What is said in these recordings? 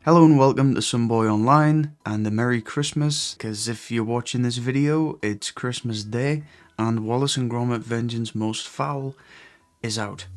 Hello and welcome to Some Boy Online and a Merry Christmas, because if you're watching this video, it's Christmas Day and Wallace and Gromit Vengeance Most Fowl is out.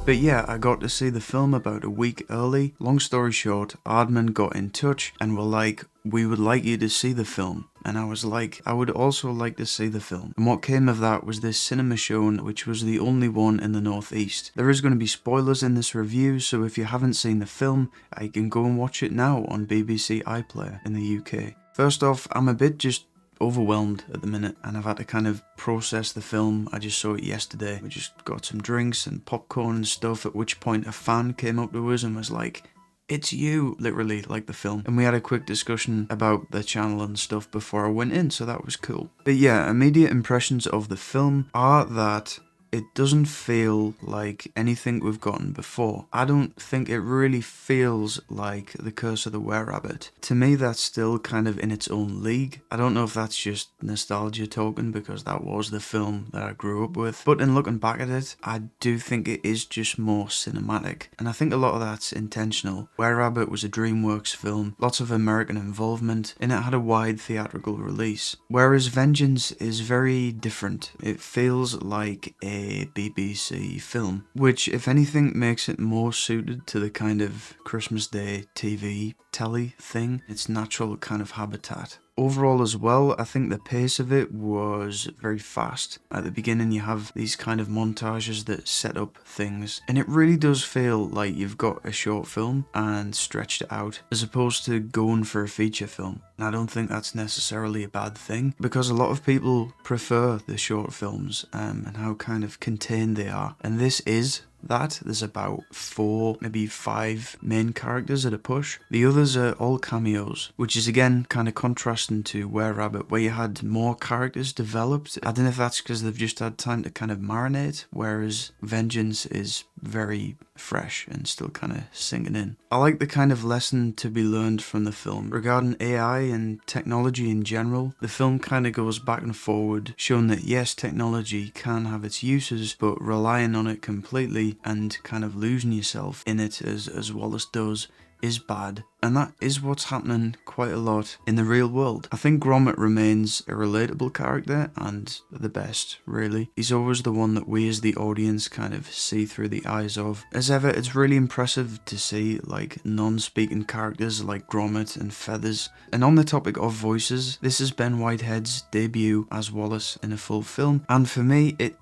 But yeah, I got to see the film about a week early. Long story short, Aardman got in touch and were like, we would like you to see the film. And I was like, I would also like to see the film. And what came of that was this cinema showing, which was the only one in the Northeast. There is going to be spoilers in this review, so if you haven't seen the film, you can go and watch it now on BBC iPlayer in the UK. First off, I'm a bit just overwhelmed at the minute, and I've had to kind of process the film. I just saw it yesterday. We just got some drinks and popcorn and stuff, at which point a fan came up to us and was like, "It's you," literally, like the film. And we had a quick discussion about the channel and stuff before I went in, so that was cool. But yeah, immediate impressions of the film are that it doesn't feel like anything we've gotten before. I don't think it really feels like The Curse of the Were-Rabbit. To me, that's still kind of in its own league. I don't know if that's just nostalgia talking, because that was the film that I grew up with. But in looking back at it, I do think it is just more cinematic. And I think a lot of that's intentional. Were-Rabbit was a DreamWorks film, lots of American involvement, and it had a wide theatrical release. Whereas Vengeance is very different. It feels like a BBC film, which if anything makes it more suited to the kind of Christmas Day TV telly thing, its natural kind of habitat. Overall as well, I think the pace of it was very fast. At the beginning you have these kind of montages that set up things, and it really does feel like you've got a short film and stretched it out, as opposed to going for a feature film. And I don't think that's necessarily a bad thing, because a lot of people prefer the short films and how kind of contained they are. And this is that. There's about 4, maybe 5 main characters at a push. The others are all cameos, which is again kind of contrasting to Were-Rabbit, where you had more characters developed. I don't know if that's because they've just had time to kind of marinate, whereas Vengeance is very fresh and still kind of sinking in. I like the kind of lesson to be learned from the film regarding AI and technology in general. The film kind of goes back and forward, showing that yes, technology can have its uses, but relying on it completely and kind of losing yourself in it, as Wallace does, is bad. And that is what's happening quite a lot in the real world. I think Gromit remains a relatable character, and the best, really. He's always the one that we as the audience kind of see through the eyes of. As ever, it's really impressive to see like non-speaking characters like Gromit and Feathers. And on the topic of voices, this is Ben Whitehead's debut as Wallace in a full film, and for me, it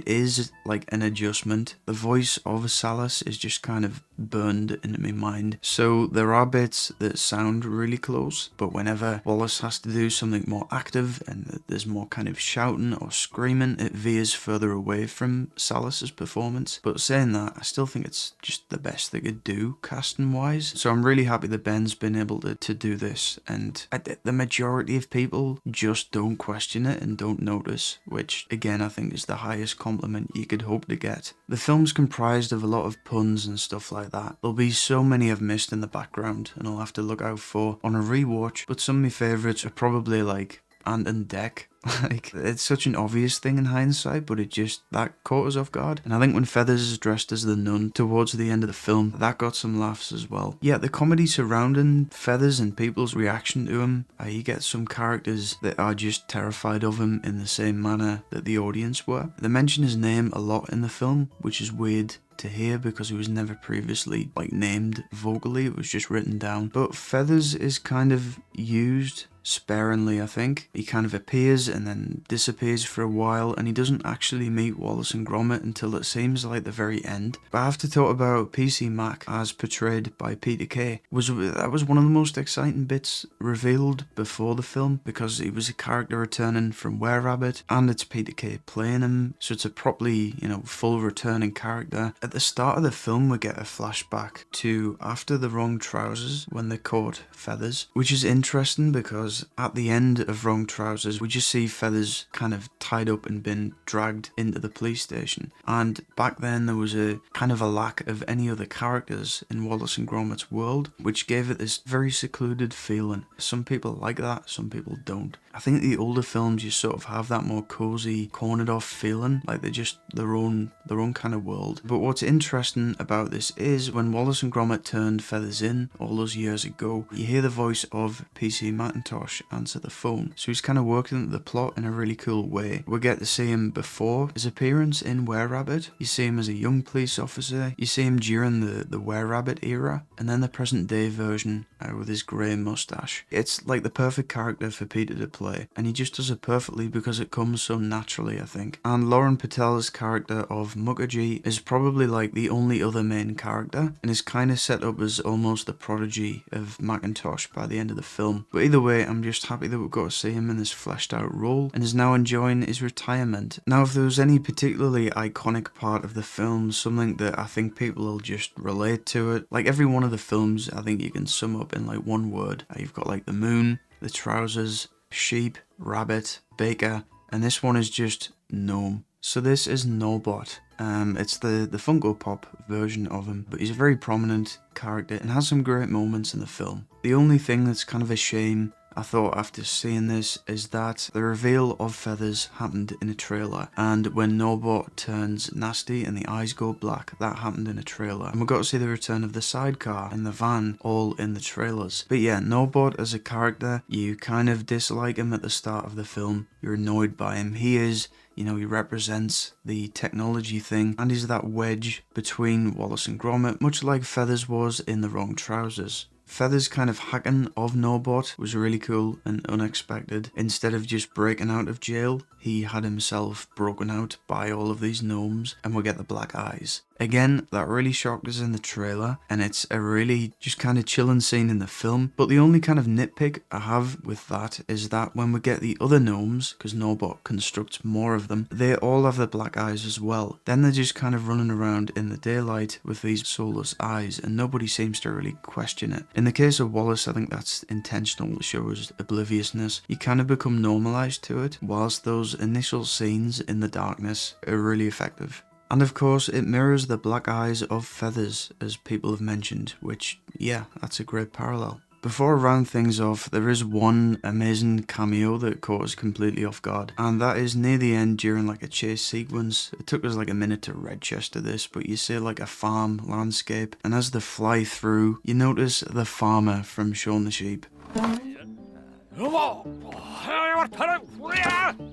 is like an adjustment. The voice of Salas is just kind of burned into my mind. So there are bits that sound really close, but whenever Wallace has to do something more active and there's more kind of shouting or screaming, it veers further away from Salas's performance. But saying that, I still think it's just the best they could do casting wise. So I'm really happy that Ben's been able to do this, and the majority of people just don't question it and don't notice, which again I think is the highest compliment you could hope to get. The film's comprised of a lot of puns and stuff like that. There'll be so many I've missed in the background and I'll have to look out for on a rewatch, but some of my favourites are probably like Ant and Dec. Like, it's such an obvious thing in hindsight, but that caught us off guard. And I think when Feathers is dressed as the nun towards the end of the film, that got some laughs as well. Yeah, the comedy surrounding Feathers and people's reaction to him, you get some characters that are just terrified of him in the same manner that the audience were. They mention his name a lot in the film, which is weird to hear because he was never previously like named vocally, it was just written down. But Feathers is kind of used sparingly, I think. He kind of appears and then disappears for a while, and he doesn't actually meet Wallace and Gromit until it seems like the very end. But I have to talk about PC Mac as portrayed by Peter Kay. That was one of the most exciting bits revealed before the film, because he was a character returning from Were-Rabbit and it's Peter Kay playing him, so it's a properly, full returning character. At the start of the film we get a flashback to after the wrong trousers when they caught Feathers, which is interesting interesting because at the end of Wrong Trousers, we just see Feathers kind of tied up and been dragged into the police station. And back then there was a kind of a lack of any other characters in Wallace and Gromit's world, which gave it this very secluded feeling. Some people like that, some people don't. I think the older films just sort of have that more cozy, cornered off feeling, like they're just their own kind of world. But what's interesting about this is when Wallace and Gromit turned Feathers in all those years ago, you hear the voice of PC Macintosh answer the phone. So he's kind of working into the plot in a really cool way. We get to see him before his appearance in Were Rabbit. You see him as a young police officer. You see him during the Were Rabbit era, and then the present day version with his grey mustache. It's like the perfect character for Peter to play, and he just does it perfectly because it comes so naturally, I think. And Lauren Patel's character of Mukherjee is probably like the only other main character, and is kind of set up as almost the prodigy of Macintosh by the end of the film. But either way, I'm just happy that we've got to see him in this fleshed out role, and is now enjoying his retirement. Now, if there was any particularly iconic part of the film, something that I think people will just relate to it, like every one of the films, I think you can sum up in like one word. You've got like the moon, the trousers, sheep, rabbit, baker, and this one is just gnome. So this is Nobot. It's the Funko Pop version of him, but he's a very prominent character and has some great moments in the film. The only thing that's kind of a shame, I thought, after seeing this, is that the reveal of Feathers happened in a trailer, and when Nobot turns nasty and the eyes go black, that happened in a trailer, and we got to see the return of the sidecar and the van all in the trailers. But yeah, Nobot as a character, you kind of dislike him at the start of the film, you're annoyed by him. He is, he represents the technology thing, and he's that wedge between Wallace and Gromit, much like Feathers was in The Wrong Trousers. Feathers' kind of hacking of Nobot was really cool and unexpected. Instead of just breaking out of jail, he had himself broken out by all of these gnomes, and we get the black eyes. Again, that really shocked us in the trailer, and it's a really just kind of chilling scene in the film. But the only kind of nitpick I have with that is that when we get the other gnomes, because Nobot constructs more of them, they all have the black eyes as well. Then they're just kind of running around in the daylight with these soulless eyes, and nobody seems to really question it. In the case of Wallace, I think that's intentional to show his obliviousness. You kind of become normalized to it, whilst those initial scenes in the darkness are really effective. And of course, it mirrors the black eyes of Feathers, as people have mentioned, which, yeah, that's a great parallel. Before I round things off, there is one amazing cameo that caught us completely off guard, and that is near the end during like a chase sequence. It took us like a minute to register this, but you see like a farm landscape, and as they fly through, you notice the farmer from Shaun the Sheep.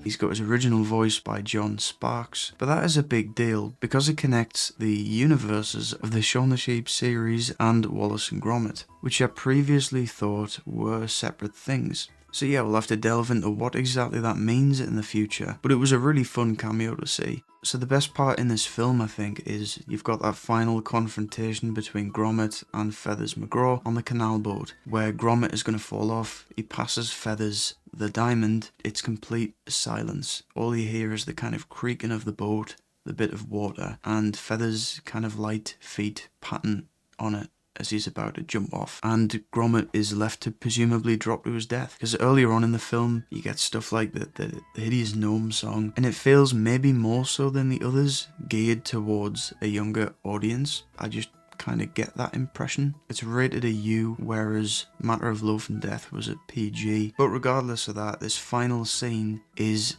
He's got his original voice by John Sparks, but that is a big deal because it connects the universes of the Shaun the Sheep series and Wallace and Gromit, which I previously thought were separate things. So yeah, we'll have to delve into what exactly that means in the future, but it was a really fun cameo to see. So the best part in this film, I think, is you've got that final confrontation between Gromit and Feathers McGraw on the canal boat, where Gromit is going to fall off. He passes Feathers the diamond. It's complete silence. All you hear is the kind of creaking of the boat, the bit of water, and Feathers' kind of light feet patting on it as he's about to jump off, and Gromit is left to presumably drop to his death, because earlier on in the film you get stuff like the hideous gnome song, and it feels maybe more so than the others geared towards a younger audience. I just kind of get that impression. It's rated a U, whereas Matter of Life and Death was at PG. But regardless of that, this final scene is,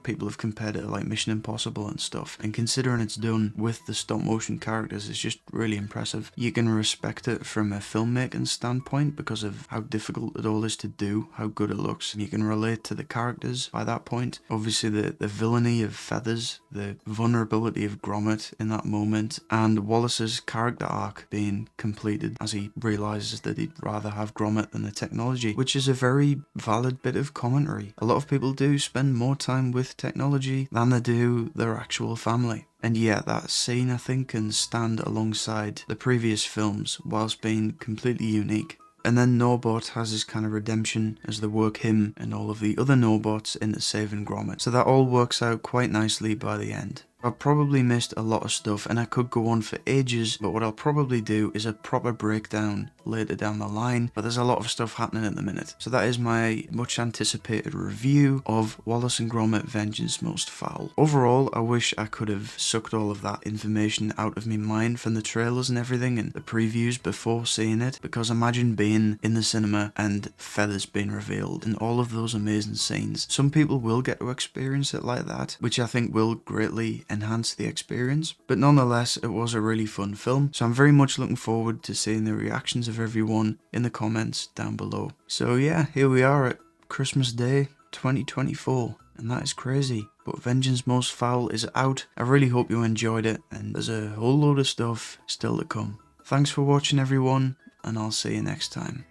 people have compared it to like Mission Impossible and stuff, and considering it's done with the stop motion characters, it's just really impressive. You can respect it from a filmmaking standpoint because of how difficult it all is to do, how good it looks, and you can relate to the characters by that point. Obviously the villainy of Feathers, the vulnerability of Gromit in that moment, and Wallace's character arc being completed as he realises that he'd rather have Gromit than the technology, which is a very valid bit of commentary. A lot of people do spend more time with technology than they do their actual family. And yeah, that scene I think can stand alongside the previous films whilst being completely unique. And then Nobot has his kind of redemption as they work him and all of the other Nobots into saving Gromit. So that all works out quite nicely by the end. I've probably missed a lot of stuff and I could go on for ages, but what I'll probably do is a proper breakdown later down the line, but there's a lot of stuff happening at the minute. So that is my much anticipated review of Wallace and Gromit Vengeance Most Fowl. Overall, I wish I could have sucked all of that information out of my mind from the trailers and everything and the previews before seeing it, because imagine being in the cinema and feathers being revealed and all of those amazing scenes. Some people will get to experience it like that, which I think will greatly enhance the experience, but nonetheless it was a really fun film, so I'm very much looking forward to seeing the reactions of everyone in the comments down below. So yeah, here we are at Christmas Day 2024, and that is crazy, but Vengeance Most Fowl is out. I really hope you enjoyed it, and there's a whole load of stuff still to come. Thanks for watching everyone, and I'll see you next time.